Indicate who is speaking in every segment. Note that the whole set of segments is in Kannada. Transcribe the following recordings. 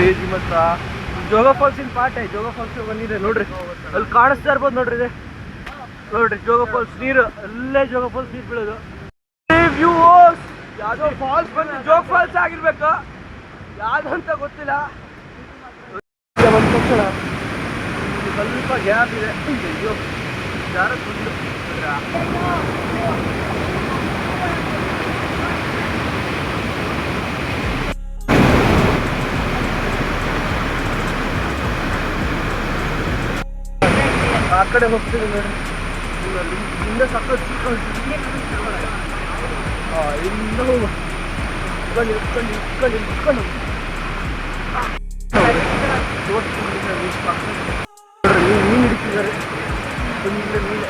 Speaker 1: ಕ್ರೇಜಿ ಮಾತ್ರ. ಜೋಗ ಫಾಲ್ಸಿನ ಪಾಠ ಜೋಗ ಫಾಲ್ಸ್ ಬಂದಿದೆ ನೋಡ್ರಿ, ಅಲ್ಲಿ ಕಾಣಿಸ್ತಾ ಇರ್ಬೋದು ನೋಡ್ರಿ. ಇದೆ ನೋಡ್ರಿ ಜೋಗ ಫಾಲ್ಸ್ ನೀರು, ಅಲ್ಲೇ ಜೋಗ ಫಾಲ್ಸ್ ನೀರು ಬೀಳೋದು. ವ್ಯೂಸ್ ಯಾವ್ದೋ ಫಾಲ್ಸ್ ಬಂದು ಜೋಗ ಫಾಲ್ಸ್ ಆಗಿರ್ಬೇಕು, ಯಾವ್ದು ಅಂತ ಗೊತ್ತಿಲ್ಲ. ಒಂದು ತಕ್ಷಣ ಸ್ವಲ್ಪ ಗ್ಯಾಪ್ ಇದೆ. ಅಯ್ಯೋ ಯಾರ ಫುಲ್ಲು ಆ ಕಡೆ ಹೋಗ್ತೀವಿ ನೋಡ್ರಿ. ಹಿಂದೆ ಸಕ್ಕತ್ ಇನ್ನು ಹೋಗ ಇಟ್ಕೊಂಡು ಮೀನು ಹಿಡಿತಿದ್ದಾರೆ. ತುಂಬ ಮೀನು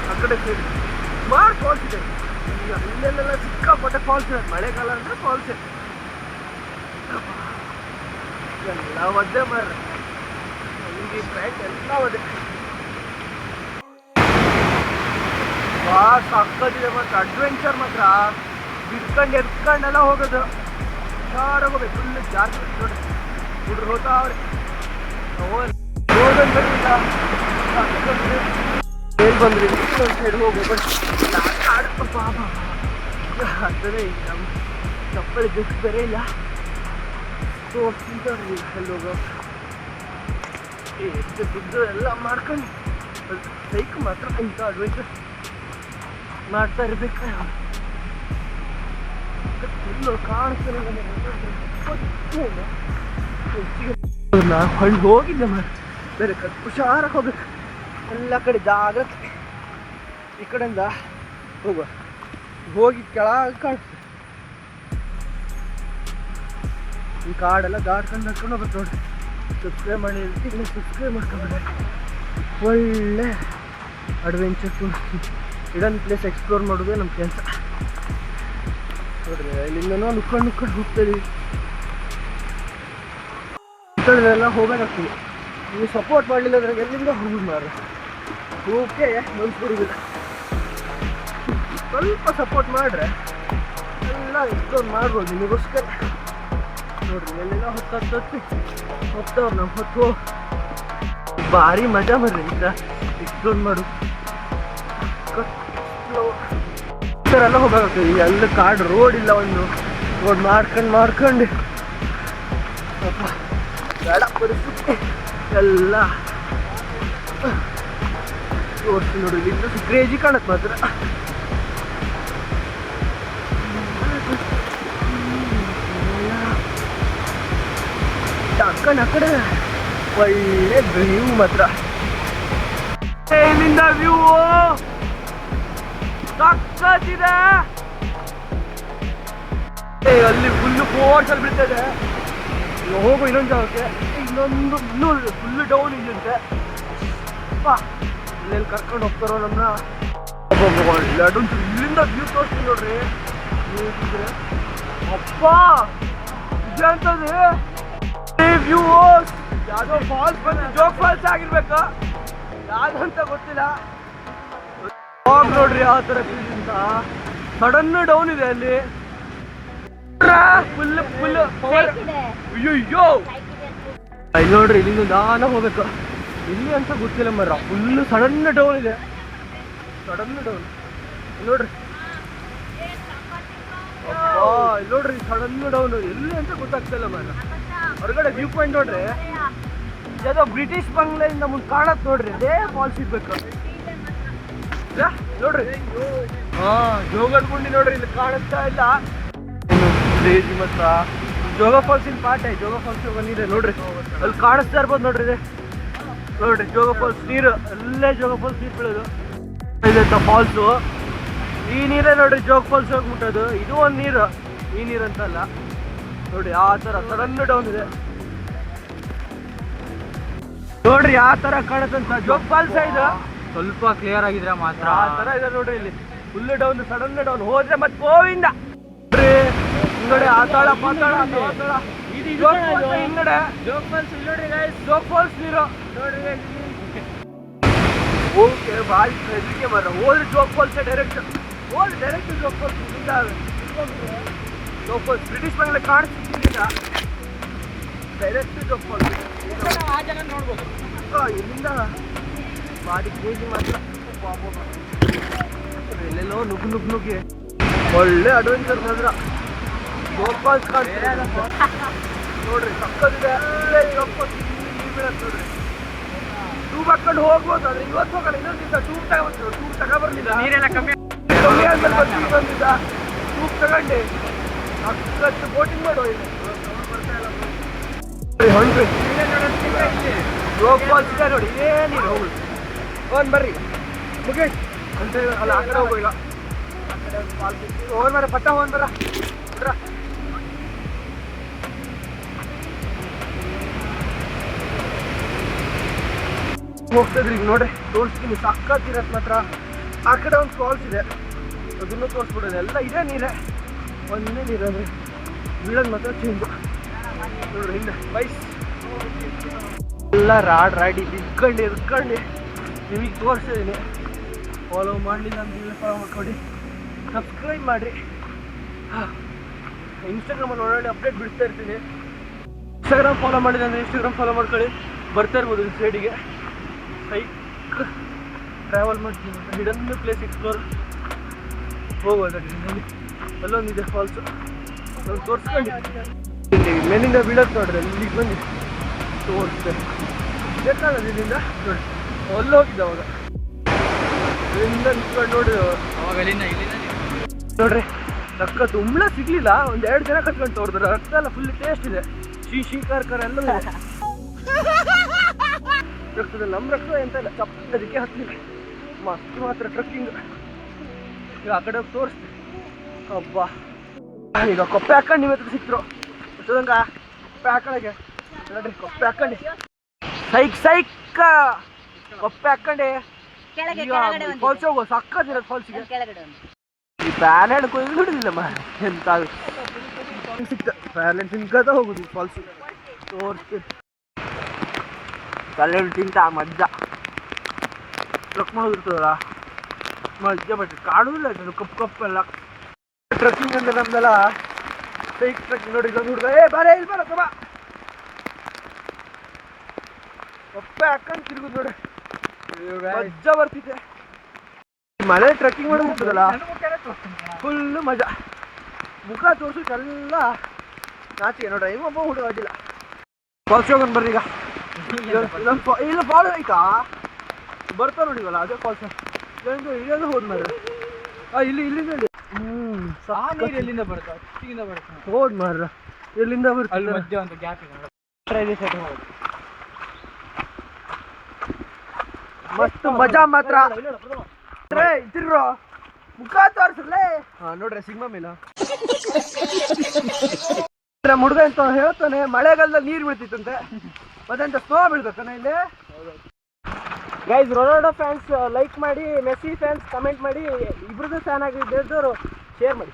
Speaker 1: ಆ ಕಡೆ ಸೇರಿ ಸುಮಾರು ಫಾಲ್ಸ್ ಇದೆ. ಇಲ್ಲೆಲ್ಲ ಸಿಕ್ಕಾಪಟ್ಟೆ ಫಾಲ್ಸ್ ಇದೆ. ಮಳೆಗಾಲ ಅಂದ್ರೆ ಫಾಲ್ಸ್ ಎಲ್ಲ ಒದ್ದೆ ಮಾರ್ರೆ, ಹಿಂಗೆ ಬ್ಯಾಟ್ ಎಲ್ಲ ಒದ್ದೆ. ಸಾಕತ್ತಿದೆ ಮಾತ್ರ, ಅಡ್ವೆಂಚರ್ ಮಾತ್ರ. ಬಿಡ್ಕೊಂಡು ಎತ್ಕೊಂಡೆಲ್ಲ ಹೋಗೋದು, ಹುಷಾರಾಗೋಗ್ಬೇಕು. ಫುಲ್ ಜಾಸ್ತಿ ನೋಡಿ ಹುಡ್ರು ಹೋಗ್ತಾ ಅವ್ರೆ. ಏನ್ ಬಂದ್ರಿ ಇನ್ನೊಂದು ಸೈಡ್ ಹೋಗ್ಬೇಕು. ಅದೇ ನಮ್ಮ ಚಪ್ಪಲಿ ಜಸ್ಟ್ ಬೇರೆ ಇಲ್ಲ. ತೋರಿಸ್ತಿಂತೀ ಅಲ್ಲಿ ಹೋಗೋ ಎಷ್ಟು ದುಡ್ಡು ಎಲ್ಲ ಮಾಡ್ಕೊಂಡು ಬೈಕ್ ಮಾತ್ರ ಇಂಥ ಅಡ್ವೆಂಚರ್ ಮಾಡ್ತಾ ಇರ್ಬೇಕು. ಫುಲ್ಲು ಕಾಣಿಸ್ತಾರೆ. ಹೊಳ್ಳಿ ಹೋಗಿದ್ದೆ ಮಾರ, ಬೇರೆ ಕಡೆ ಹುಷಾರಾಗಿ ಹೋಗ್ಬೇಕು. ಎಲ್ಲ ಕಡೆ ಜಾಗ್ರತೆ. ಈ ಕಡೆಯಿಂದ ಹೋಗುವ, ಹೋಗಿ ಕೆಳಗೆ ಕಾಣಿಸ್ತದೆ. ಈ ಕಾಡೆಲ್ಲ ದಾಟ್ಕೊಂಡು ನಡ್ಕೊಂಡು ಹೋಗ್ಬೇಕು ನೋಡ್ರಿ. ಸಬ್ಸ್ಕ್ರೈಬ್ ಮಾಡಿ ಇನ್ನು ಸಬ್ಸ್ಕ್ರೈಬ್ ಮಾಡ್ಕೊಂಡು ಒಳ್ಳೆ ಅಡ್ವೆಂಚರ್ ಇಡನ್ ಪ್ಲೇಸ್ ಎಕ್ಸ್ಪ್ಲೋರ್ ಮಾಡೋದೇ ನಮ್ಮ ಕೆಲಸ ನೋಡ್ರಿ. ಇಲ್ಲಿಂದನೂ ನುಕ್ಕೊಂಡು ಹೋಗ್ತೀವಿ. ಈ ಕಡೆಲ್ಲ ಹೋಗೋದಾಗ್ತೀವಿ. ನೀವು ಸಪೋರ್ಟ್ ಮಾಡಲಿಲ್ಲ ಅಂದ್ರೆ ಎಲ್ಲಿಂದ ಹೋಗುದು ಮಾರ, ಓಕೆ ಮನ್ಸ್ಬಿಡುದಿಲ್ಲ. ಸ್ವಲ್ಪ ಸಪೋರ್ಟ್ ಮಾಡ್ರೆ ಎಲ್ಲ ಎಕ್ಸ್ಪ್ಲೋರ್ ಮಾಡ್ಬೋದು ನಿಮಗೋಸ್ಕರ ನೋಡ್ರಿ. ಎಲ್ಲೆಲ್ಲ ಹೋಗ್ತವ್ರು ನಮ್ಮ ಹೊತ್ತು ಭಾರಿ ಮಜಾ ಬರ್ರಿ ಅಂತ ಎಕ್ಸ್ಪ್ಲೋರ್ ಮಾಡು. ಈ ಥರ ಎಲ್ಲ ಹೋಗೋಕ್ಕಾಗ್ತದೆ. ಎಲ್ಲ ಕಾಡು ರೋಡ್ ಇಲ್ಲ, ಒಂದು ರೋಡ್ ಮಾಡ್ಕೊಂಡು ಬೇಡ ಪರಿಸ್ಥಿತಿ ಎಲ್ಲ ತೋರಿಸಿ ನೋಡ್ರಿ. ಇಲ್ಲಿಂದ ಕ್ರೇಜಿ ಕಾಣತ್ತೆ ಮಾತ್ರ. ಆ ಕಡೆ ಒಳ್ಳೆ ವ್ಯೂ ಮಾತ್ರ. ಇಲ್ಲಿಂದ ವ್ಯೂ ಸಕ್ಕತ್ತಿದೆ. ಅಲ್ಲಿ ಫುಲ್ಲು ಫೋರ್ಸಲ್ಲಿ ಬೀಳ್ತದೆ. ಹೋಗು ಇನ್ನೊಂದು ಜಾಗಕ್ಕೆ, ಇನ್ನೂ ಫುಲ್ಲು ಡೌನ್ ಇದೆಯಂತೆ. ಇಲ್ಲೆಲ್ಲಿ ಕರ್ಕೊಂಡು ಹೋಗ್ತಾರೋ ನಮ್ಮನ್ನ. ಅಡ್ವೆಂಚರ್ ಇಲ್ಲಿಂದ ವ್ಯೂ ತೋರಿಸ್ತೀನಿ ನೋಡ್ರಿ. ಅಪ್ಪ ಇದೆ ಅಂತದೆ ವ್ಯೂ. ಯಾವುದೋ ಫಾಲ್ಸ್ ಬಂದು ಜೋಗ ಫಾಲ್ಸ್ ಆಗಿರ್ಬೇಕು, ಯಾವ್ದು ಅಂತ ಗೊತ್ತಿಲ್ಲ. ಹೋಗಿ ನೋಡ್ರಿ ಯಾವ ಥರ ಫೀಲ್ ಅಂತ. ಸಡನ್ ಡೌನ್ ಇದೆ ಅಲ್ಲಿ, ಫುಲ್ ಪವರ್. ಅಯ್ಯೋ ಇಲ್ಲಿ ನೋಡ್ರಿ, ಇಲ್ಲಿಂದ ದಾನ ಹೋಗ್ಬೇಕು. ಇಲ್ಲಿ ಅಂತ ಗೊತ್ತಿಲ್ಲ ಮರ, ಫುಲ್ ಸಡನ್ ಡೌನ್ ಇದೆ. ಸಡನ್ ಡೌನ್ ನೋಡ್ರಿ. ಇಲ್ಲಿ ನೋಡ್ರಿ ಸಡನ್ ಡೌನ್, ಎಲ್ಲಿ ಅಂತ ಗೊತ್ತಾಗ್ತಿಲ್ಲ ಮರ. ಹೊರಗಡೆ ವ್ಯೂ ಪಾಯಿಂಟ್ ನೋಡ್ರಿ, ಯಾವುದೋ ಬ್ರಿಟಿಷ್ ಬಂಗ್ಲೆಯಿಂದ ಮುಂದೆ ಕಾಣತ್ ನೋಡ್ರಿ. ಅದೇ ಫಾಲ್ಸ್ ಇರ್ಬೇಕು ನೋಡ್ರಿ. ಜೋಗಲ್ಗುಂಡಿ ನೋಡ್ರಿ, ಇಲ್ಲಿ ಕಾಣಿಸ್ತಾ ಇಲ್ಲ. ಕ್ರೇಜಿ ಮಾತ್ರ. ಜೋಗ ಫಾಲ್ಸಿನ ಪಾಠ ಜೋಗ ಫಾಲ್ಸ್ ಬಂದಿದೆ ನೋಡ್ರಿ, ಅಲ್ಲಿ ಕಾಣಿಸ್ತಾ ಇರ್ಬೋದು ನೋಡ್ರಿ. ಇದೆ ನೋಡ್ರಿ ಜೋಗ ಫಾಲ್ಸ್ ನೀರು, ಅಲ್ಲೇ ಜೋಗ ಫಾಲ್ಸ್ ನೀರು ಬೀಳೋದು. ಇದೆ ಫಾಲ್ಸು. ಈ ನೀರೇ ನೋಡ್ರಿ ಜೋಗ್ ಫಾಲ್ಸ್ ಹೋಗ್ಬಿಟ್ಟದು. ಇದು ಒಂದು ನೀರು, ಈ ನೀರು ಅಂತಲ್ಲ ನೋಡಿ. ಆ ಥರ ಸಡನ್ ಡೌನ್ ಇದೆ ನೋಡ್ರಿ, ಆ ಥರ ಕಾಣತ್ತಂತ ಜೋಗ್ ಫಾಲ್ಸ್ ಇದು.
Speaker 2: ಸ್ವಲ್ಪ ಕ್ಲಿಯರ್ ಆಗಿದ್ರೆ ಮಾತ್ರ
Speaker 1: ಆ ಥರ ಇದೆ ನೋಡ್ರಿ. ಇಲ್ಲಿ ಫುಲ್ ಡೌನ್, ಸಡನ್ ಡೌನ್ ಹೋದ್ರೆ ಮತ್ತೆ ಗೋವಿಂದ ಹಿಂಗಡೆ ಆತಾಳ ಪಾತಾಳ ಪಾತಾಳ. ಇದು ಹಿಂಗಡೆ
Speaker 2: ಜೋಗ್ ಫಾಲ್ಸ್ ನೋಡ್ರಿ ಗೈಸ್,
Speaker 1: ಜೋಗ್ ಫಾಲ್ಸ್ ನೀರು
Speaker 2: ನೋಡ್ರಿ
Speaker 1: ಓಕೆ. ಭಾರಿ ಹೆದರಿಕೆ ಬರ ಹೋದ್ರೆ ಜೋಗ್ ಫಾಲ್ಸ್ ಡೈರೆಕ್ಟ್ ಹೋದ್ರೆ direct Jog falls. Jog falls British ಬಂಗ್ಲೆ ಕಾಣಿಸ್ತಿದ್ದ ಡೈರೆಕ್ಟ್ ಜೋಗ್ ಫಾಲ್ಸ್.
Speaker 2: ಆ ಜಾಗ ನೋಡ್ಬೋದು.
Speaker 1: ಇಲ್ಲಿಂದ ಬಾಡಿ ಕೇಜಿ ಮಾತ್ರ ಎಲ್ಲೆಲ್ಲೋ ನುಗ್ಗಿ ಒಳ್ಳೆ ಅಡ್ವೆಂಚರ್ ಮಾತ್ರ. ಜೋಗ್ ಫಾಲ್ಸ್ ಕಾಣ್ತಿದೆ ನೋಡ್ರಿ, ಸಕ್ಕದಿದೆ. ಅಲ್ಲೇ ಬೀಳತ್ತೆ ನೋಡ್ರಿ. ಟೂಬ್ ಹಾಕೊಂಡು ಹೋಗ್ಬೋದು, ಆದ್ರೆ ಇವತ್ತು ಹೋಗಲ್ಲ. ಇನ್ನೊಂದು ದಿವಸ ಟೂಬ್ ತಗೊಬರ್ಲಿಲ್ಲ,
Speaker 2: ನೀರೆಲ್ಲ ಕಮ್ಮಿ
Speaker 1: ಆದ್ಮೇಲೆ ಬರ್ತೀನಿ. ಇನ್ನೊಂದು ದಿವಸ ಟೂಬ್ ತಗೊಂಡು ಹತ್ತು ಬೋಟಿಂಗ್ ಮಾಡೋ. ಹೊಂಟ್ರಿ ಜೋಗ್ ಫಾಲ್ಸ್ ಇದೆ ನೋಡಿ, ಏನಿಲ್ಲ ಹೋಗುದು. ಹೋನ್ ಬರ್ರಿ ಮುಗೇಶ್ ಅಂತ ಅಲ್ಲ, ಆ ಕಡೆ ಹೋಗೋ. ಈಗ ಹೋನ್ ಬರ ಪಟ್ಟ ಹೋನ್ ಬರ ಹೋಗ್ತದ್ರಿ. ಈಗ ನೋಡ್ರಿ ತೋರಿಸ್ತೀನಿ, ಸಕ್ಕತ್ತಿರತ್ ಮಾತ್ರ. ಆ ಕಡೆ ಒಂದು ಫಾಲ್ಸ್ ಇದೆ, ಅದನ್ನು ತೋರಿಸ್ಬಿಡೋದು. ಎಲ್ಲ ಇದೇ ನೀರೇ, ಒಂದೇ ನೀರು ಅಂದ್ರೆ ಬೀಳೋದು ಮಾತ್ರ ಚೇಂಜ್ ನೋಡ್ರಿ. ಹಿಂದೆ ಬೈಸ್ ಎಲ್ಲ ರಾಡಿ ಇದ್ಕೊಂಡು ನಿಮಗೆ ತೋರಿಸಿದ್ದೀನಿ. ಫಾಲೋ ಮಾಡಲಿಲ್ಲ ಅಂತ ಫಾಲೋ ಮಾಡ್ಕೊಂಡು ಸಬ್ಸ್ಕ್ರೈಬ್ ಮಾಡಿರಿ. ಇನ್ಸ್ಟಾಗ್ರಾಮಲ್ಲಿ ಒಳ್ಳೊಳ್ಳೆ ಅಪ್ಡೇಟ್ ಬಿಡ್ತಾ ಇರ್ತೀನಿ. ಇನ್ಸ್ಟಾಗ್ರಾಮ್ ಫಾಲೋ ಮಾಡಿದೆ ಅಂದರೆ ಇನ್ಸ್ಟಾಗ್ರಾಮ್ ಫಾಲೋ ಮಾಡ್ಕೊಳ್ಳಿ. ಬರ್ತಾ ಇರ್ಬೋದು ಈ ಸೈಡಿಗೆ. ಬೈಕ್ ಟ್ರಾವೆಲ್ ಮಾಡ್ತೀನಿ, ಹಿಡನ್ ಪ್ಲೇಸ್ ಎಕ್ಸ್ಪ್ಲೋರ್ ಹೋಗೋದು. ಅಲ್ಲೊಂದಿದೆ ಫಾಲ್ಸು, ನಾನು ತೋರಿಸ್ಕೊಂಡಿದ್ದೀನಿ. ಮೇಲಿಂದ ಬೀಳತ್ತೆ ನೋಡ್ರಿ, ಇಲ್ಲಿಗೆ ಬಂದು ತೋರಿಸ್ತೆ. ಬೇಕಾಗದು ಇಲ್ಲಿಂದ ನೋಡಿ, ಅಲ್ಲಿ ಹೋಗಿದ್ದೆ ಅವಾಗ. ಇಲ್ಲಿಂದ ನಿಂತ್ಕೊಂಡು ನೋಡಿ
Speaker 2: ಅವಾಗ ಅಲ್ಲಿಂದ
Speaker 1: ನೋಡ್ರಿ, ಸಕ್ಕತ್ತು ಉಮ್ಳ ಸಿಗ್ಲಿಲ್ಲ. ಒಂದು 2 ಜನ ಕಟ್ಕೊಂಡು ತೋರಿದ್ರೆ ರಕ್ತ ಎಲ್ಲ ಫುಲ್ ಟೇಸ್ಟ್ ಇದೆ. ಶೀ ಖಾರ ಎಲ್ಲ ರಕ್ತದಲ್ಲಿ. ನಮ್ಮ ರಕ್ತ ಎಂತ ಇಲ್ಲ, ಅದಕ್ಕೆ ಹತ್ತಲಿಲ್ಲ. ಮಸ್ತ್ ಮಾತ್ರ ಟ್ರಕ್ಕಿಂಗ್. ಈಗ ಆ ಕಡೆ ಹೋಗಿ ತೋರಿಸ್ತೀವಿ. ಹಬ್ಬ ಈಗ ಕೊಪ್ಪೆ ಹಾಕೊಂಡು ನೀವು ಹತ್ರ ಸಿಕ್ತರು ಗೊತ್ತದಂಗ. ಕೊಪ್ಪೆ ಹಾಕೊಳ್ಳೋಕೆ ನೋಡ್ರಿ, ಕೊಪ್ಪೆ ಹಾಕೊಂಡು ಸೈಕ್ ಕೊಪ್ಪೆ ಹಾಕೊಂಡೆ ಫಾಲ್ಸ್ ಹೋಗೋ. ಸಕ್ಕತ್ತಿರೋದು ಫಾಲ್ಸಿಗೆ. ಈ ಪ್ಯಾಲೆಂಡ್ ಕೊಯ್ದು ಹಿಡಿದಿಲ್ಲಮ್ಮ ಎಂತ ಸಿಕ್ತ. ಪ್ಯಾಲೆಂಡ್ ತಿನ್ಕತ ಹೋಗುದು ಫಾಲ್ಸ್ ತೋರಿಸ್ತೀನಿ. ಕಲ್ಲೆಡು ತಿಂತ ಮಜ್ಜ ಟ್ರಕ್ ಮಾಡೋದಿರ್ತದಲ್ಲ, ಮಜ್ಜ. ಬಟ್ ಕಾಣುದಿಲ್ಲ ಅದು ಕಪ್ಪೆಲ್ಲ. ಟ್ರಕ್ಕಿಂಗ್ ಅಂದ್ರೆ ನಮ್ದೆಲ್ಲ ಸೈಕ್ ಟ್ರಕ್ಕಿಂಗ್ ನೋಡಿ. ಇದೊಂದು ಹುಡುಗ ಬಾರೇ ಇಲ್ಲಿ ಬರತ್ತ ಬಾ, ಕೊಪ್ಪೆ ಹಾಕೊಂಡು ತಿರುಗುದು ನೋಡಿ, ಮಜ್ಜ ಬರ್ತಿದೆ. ಮಳೆ ಟ್ರಕ್ಕಿಂಗ್ ಮಾಡೋದಿರ್ತದಲ್ಲ ಫುಲ್ಲು ಮಜಾ. ಮುಖ ತೋರ್ಸೋಕೆಲ್ಲ ನಾಚಿಗೆ ನೋಡ್ರಿ. ಒಬ್ಬ ಹುಡುಗ ಅಡ್ಡಿಲ್ಲ. ಫಾಲ್ಸ್ ಹೋಗೋಣ ಬರ್ರಿ. ಈಗ ಇಲ್ಲ ಫಾಲ್ ಆಯ್ತಾ ಬರ್ತಾ ನೋಡಿವಲ್ಲ, ಅದೇ ಫಾಲ್ಸ್. ಇಲ್ಲೊಂದು ಹೋದ್ ಮಾರ್ರೆ. ಇಲ್ಲಿಂದ
Speaker 2: ನೀರು ಎಲ್ಲಿಂದ ಬರುತ್ತೆ?
Speaker 1: ಹೋದ್ ಮಾರ್ರ, ಎಲ್ಲಿಂದ ಬರ್ತದೆ?
Speaker 2: ಅಲ್ಲಿ ಮಧ್ಯ ಒಂದು ಗ್ಯಾಪ್ ಇದೆ,
Speaker 1: ಮಸ್ತ್ ಮಜಾ ಮಾತ್ರ. ತಿರ್ರೋ ಮುಖ ತೋರ್ಸಲ್ಲೇ. ನೋಡ್ರಿ ಸಿಂಹ ಮೇಲ ನಮ್ಮ ಹುಡುಗ ಅಂತ ಹೇಳ್ತಾನೆ, ಮಳೆಗಾಲದಲ್ಲಿ ನೀರು ಬೀಳ್ತಿತ್ತಂತೆ, ಮತ್ತೆಂತ ಸ್ನೋ ಬೀಳ್ತಾನೆ ಇಲ್ಲಿ. ಗೈಸ್, ರೊನಾಲ್ಡೋ ಫ್ಯಾನ್ಸ್ ಲೈಕ್ ಮಾಡಿ, ಮೆಸ್ಸಿ ಫ್ಯಾನ್ಸ್ ಕಮೆಂಟ್ ಮಾಡಿ, ಇಬ್ರದ್ದು ಫ್ಯಾನ್ ಆಗಿದ್ದವರು ಶೇರ್ ಮಾಡಿ.